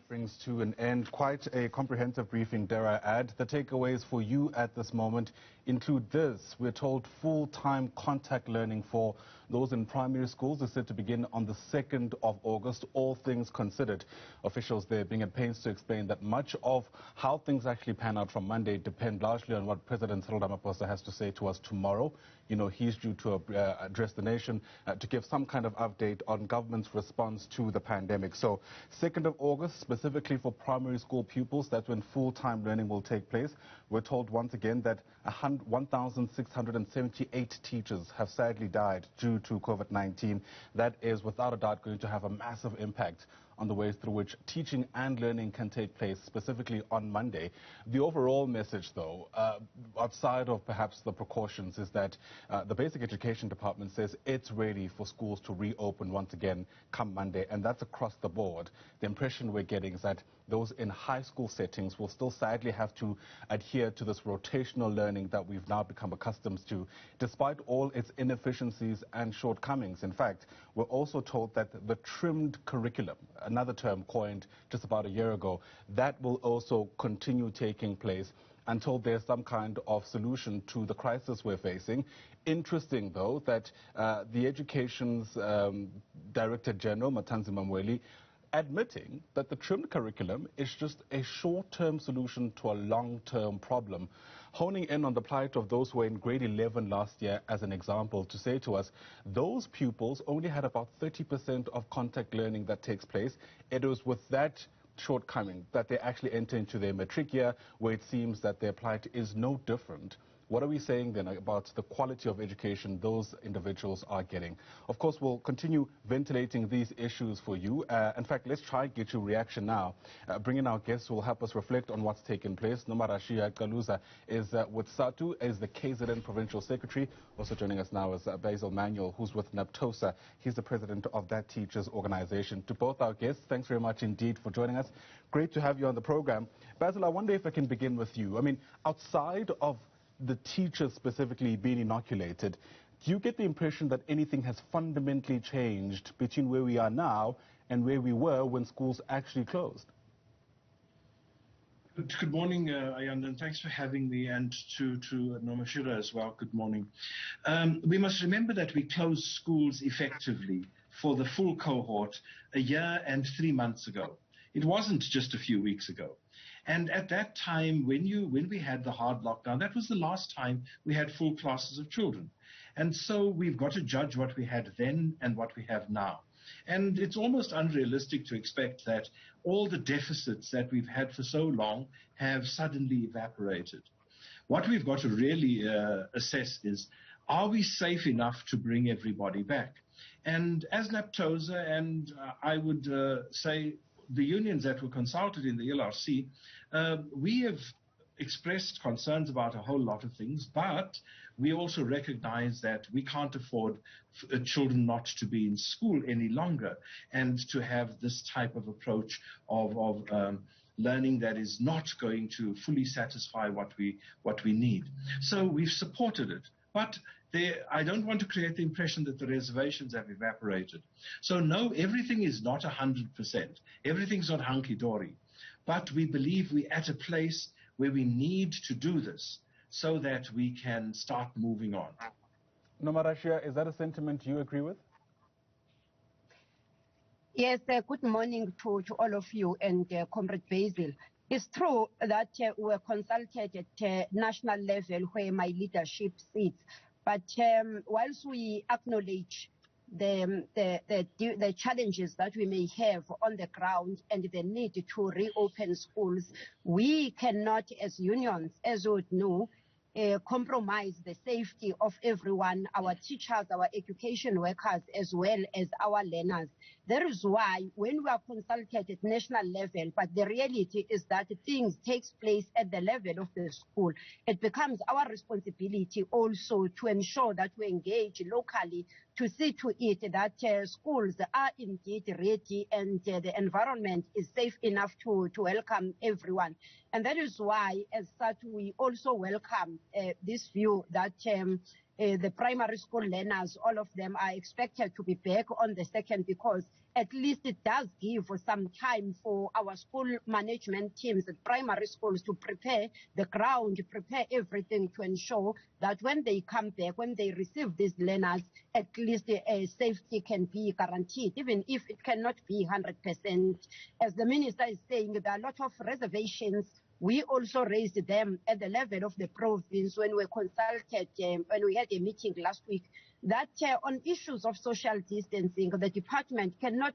that brings to an end quite a comprehensive briefing, dare I add. The takeaways for you at this moment include this. We're told full-time contact learning for those in primary schools is set to begin on the 2nd of August, all things considered. Officials there being at pains to explain that much of how things actually pan out from Monday depend largely on what President Cyril Ramaphosa has to say to us tomorrow. You know, he's due to address the nation to give some kind of update on government's response to the pandemic. So 2nd of August, specifically for primary school pupils, that's when full-time learning will take place. We're told once again that 1,678 teachers have sadly died due to COVID-19. That is without a doubt going to have a massive impact on the ways through which teaching and learning can take place, specifically on Monday. The overall message, though, outside of perhaps the precautions, is that the Basic Education Department says it's ready for schools to reopen once again come Monday, and that's across the board. The impression we're getting is that those in high school settings will still sadly have to adhere to this rotational learning that we've now become accustomed to, despite all its inefficiencies and shortcomings. In fact, we're also told that the trimmed curriculum, another term coined just about a year ago, that will also continue taking place until there's some kind of solution to the crisis we're facing. Interesting, though, that the Education's Director General, Matanzi Mamweli, admitting that the trimmed curriculum is just a short-term solution to a long-term problem, honing in on the plight of those who were in grade 11 last year as an example, to say to us, those pupils only had about 30% of contact learning that takes place. It was with that shortcoming that they actually enter into their matric year, where it seems that their plight is no different. What are we saying then about the quality of education those individuals are getting? Of course, we'll continue ventilating these issues for you. In fact, let's try and get your reaction now. Bring in our guests who will help us reflect on what's taken place. Nomarashiya Caluza is with Sadtu, as the KZN Provincial Secretary. Also joining us now is Basil Manuel, who's with Naptosa. He's the president of that teachers organization. To both our guests, thanks very much indeed for joining us. Great to have you on the program. Basil, I wonder if I can begin with you. I mean, outside of the teachers specifically being inoculated, do you get the impression that anything has fundamentally changed between where we are now and where we were when schools actually closed? Good morning, Ayanda, and thanks for having me, and to Nomarashiya as well. Good morning. We must remember that we closed schools effectively for the full cohort a year and 3 months ago. It wasn't just a few weeks ago. And at that time, when we had the hard lockdown, that was the last time we had full classes of children. And so we've got to judge what we had then and what we have now. And it's almost unrealistic to expect that all the deficits that we've had for so long have suddenly evaporated. What we've got to really assess is, are we safe enough to bring everybody back? And as Naptosa, and I would say the unions that were consulted in the LRC, we have expressed concerns about a whole lot of things, but we also recognize that we can't afford children not to be in school any longer and to have this type of approach of learning that is not going to fully satisfy what we need. So we've supported it. But I don't want to create the impression that the reservations have evaporated. So no, everything is not 100%. Everything's not hunky-dory. But we believe we're at a place where we need to do this so that we can start moving on. Nomarashiya, is that a sentiment you agree with? Yes, good morning to all of you and Comrade Basil. It's true that we were consulted at national level where my leadership sits, but whilst we acknowledge the challenges that we may have on the ground and the need to reopen schools, we cannot, as unions, as you would know, compromise the safety of everyone, our teachers, our education workers, as well as our learners. That is why when we are consulted at national level, but the reality is that things take place at the level of the school, it becomes our responsibility also to ensure that we engage locally to see to it that schools are indeed ready and the environment is safe enough to welcome everyone. And that is why, as such, we also welcome this view that the primary school learners, all of them are expected to be back on the 2nd, because at least it does give some time for our school management teams at primary schools to prepare the ground, prepare everything to ensure that when they come back, when they receive these learners, at least safety can be guaranteed, even if it cannot be 100%. As the minister is saying, there are a lot of reservations. We also raised them at the level of the province when we consulted, when we had a meeting last week, that on issues of social distancing, the department cannot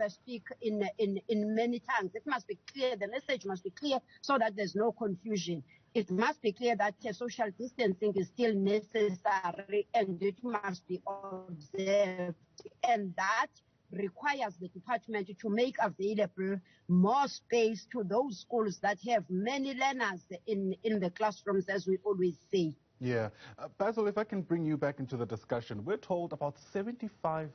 speak in many tongues. It must be clear, the message must be clear so that there's no confusion. It must be clear that social distancing is still necessary and it must be observed. And that requires the department to make available more space to those schools that have many learners in the classrooms, as we always say. Yeah. Basil, if I can bring you back into the discussion, we're told about 75%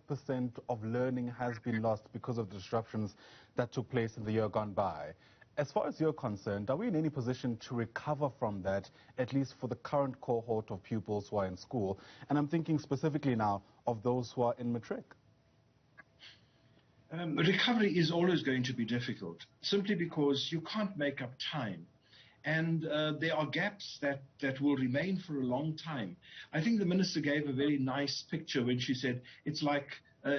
of learning has been lost because of disruptions that took place in the year gone by. As far as you're concerned, are we in any position to recover from that, at least for the current cohort of pupils who are in school? And I'm thinking specifically now of those who are in matric. Recovery is always going to be difficult, simply because you can't make up time. And there are gaps that will remain for a long time. I think the minister gave a very nice picture when she said, it's like,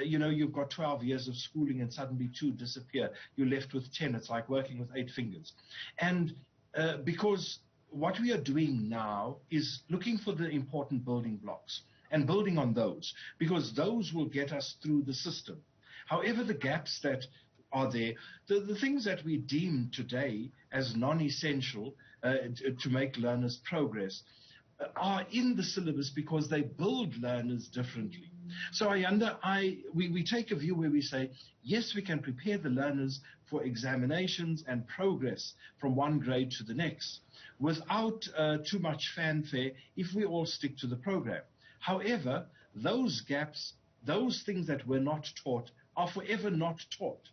you've got 12 years of schooling and suddenly 2 disappear. You're left with 10. It's like working with 8 fingers. And because what we are doing now is looking for the important building blocks and building on those, because those will get us through the system. However, the gaps that are there, the things that we deem today as non-essential to make learners progress are in the syllabus because they build learners differently. So we take a view where we say, yes, we can prepare the learners for examinations and progress from one grade to the next without too much fanfare if we all stick to the program. However, those gaps, those things that were not taught, are forever not taught,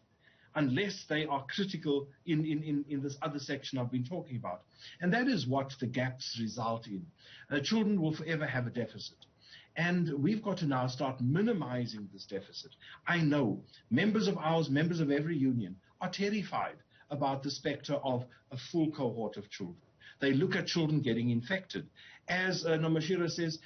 unless they are critical in this other section I've been talking about. And that is what the gaps result in. Children will forever have a deficit. And we've got to now start minimizing this deficit. I know members of ours, members of every union, are terrified about the specter of a full cohort of children. They look at children getting infected. As Nomarashiya says,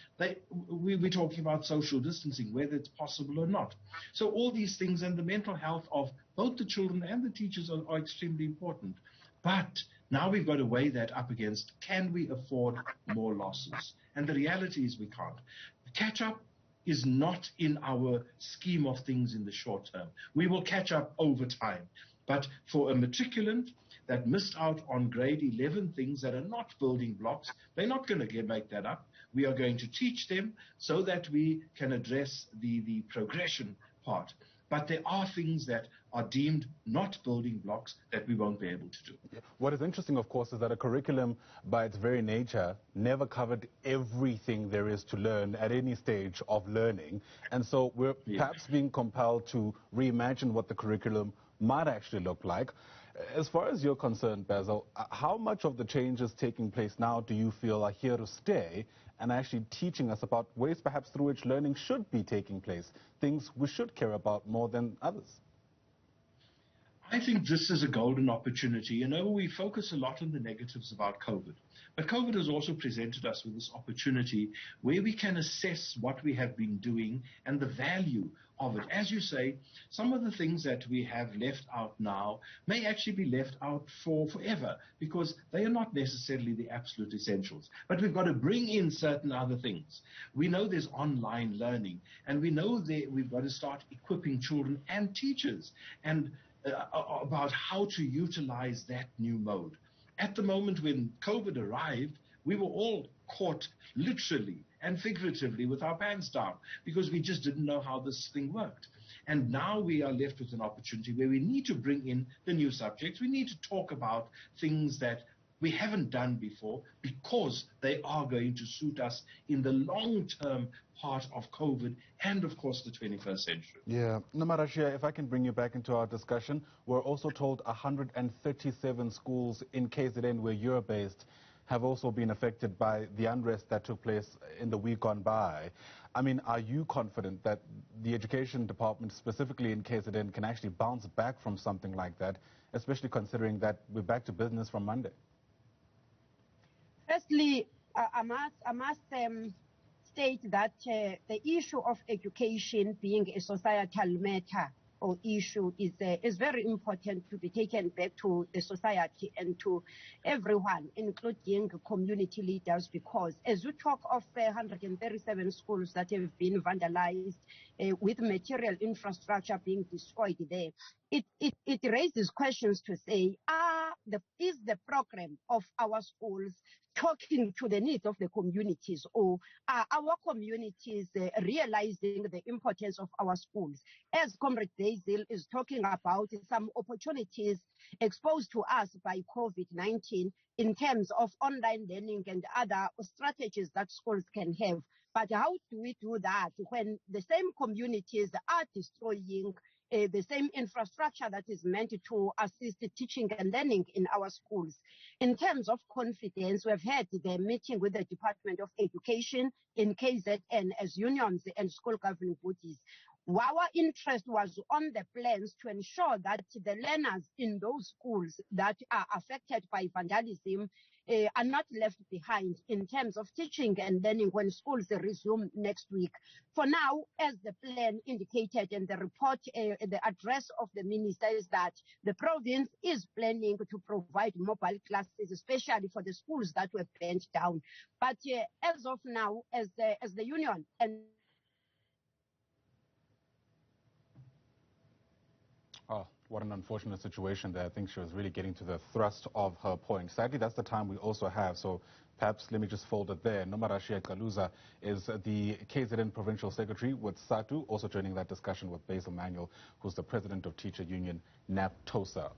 we're talking about social distancing, whether it's possible or not. So all these things and the mental health of both the children and the teachers are extremely important. But now we've got to weigh that up against, can we afford more losses? And the reality is we can't. Catch up is not in our scheme of things in the short term. We will catch up over time. But for a matriculant that missed out on grade 11 things that are not building blocks, they're not going to make that up. We are going to teach them so that we can address the progression part. But there are things that are deemed not building blocks that we won't be able to do. What is interesting, of course, is that a curriculum, by its very nature, never covered everything there is to learn at any stage of learning. And so we're perhaps being compelled to reimagine what the curriculum might actually look like. As far as you're concerned, Basil, how much of the changes taking place now do you feel are here to stay and actually teaching us about ways perhaps through which learning should be taking place, things we should care about more than others? I think this is a golden opportunity. You know, we focus a lot on the negatives about COVID, but COVID has also presented us with this opportunity where we can assess what we have been doing and the value of it. As you say, some of the things that we have left out now may actually be left out forever because they are not necessarily the absolute essentials. But we've got to bring in certain other things. We know there's online learning, and we know that we've got to start equipping children and teachers and about how to utilize that new mode. At the moment when COVID arrived, we were all caught literally and figuratively with our pants down because we just didn't know how this thing worked. And now we are left with an opportunity where we need to bring in the new subjects. We need to talk about things that we haven't done before because they are going to suit us in the long-term part of COVID and, of course, the 21st century. Yeah. Nomarashiya, if I can bring you back into our discussion, we're also told 137 schools in KZN where you're based have also been affected by the unrest that took place in the week gone by. I mean, are you confident that the education department, specifically in KZN, can actually bounce back from something like that, especially considering that we're back to business from Monday? Firstly, I must state that the issue of education being a societal matter or issue is very important to be taken back to the society and to everyone, including community leaders, because as we talk of 137 schools that have been vandalized with material infrastructure being destroyed there, it raises questions to say, is the program of our schools talking to the needs of the communities, or are our communities realizing the importance of our schools? As Comrade Basil is talking about some opportunities exposed to us by COVID-19 in terms of online learning and other strategies that schools can have. But how do we do that when the same communities are destroying the same infrastructure that is meant to assist teaching and learning in our schools? In terms of confidence, we've had the meeting with the Department of Education in KZN as unions and school governing bodies. Our interest was on the plans to ensure that the learners in those schools that are affected by vandalism are not left behind in terms of teaching and learning when schools resume next week. For now, as the plan indicated in the report, the address of the minister is that the province is planning to provide mobile classes, especially for the schools that were burnt down. But as of now, as the union and Oh, what an unfortunate situation there. I think she was really getting to the thrust of her point. Sadly, that's the time we also have, so perhaps let me just fold it there. Nomarashiya Caluza is the KZN Provincial Secretary with Sadtu, also joining that discussion with Basil Manuel, who's the president of Teacher Union Naptosa.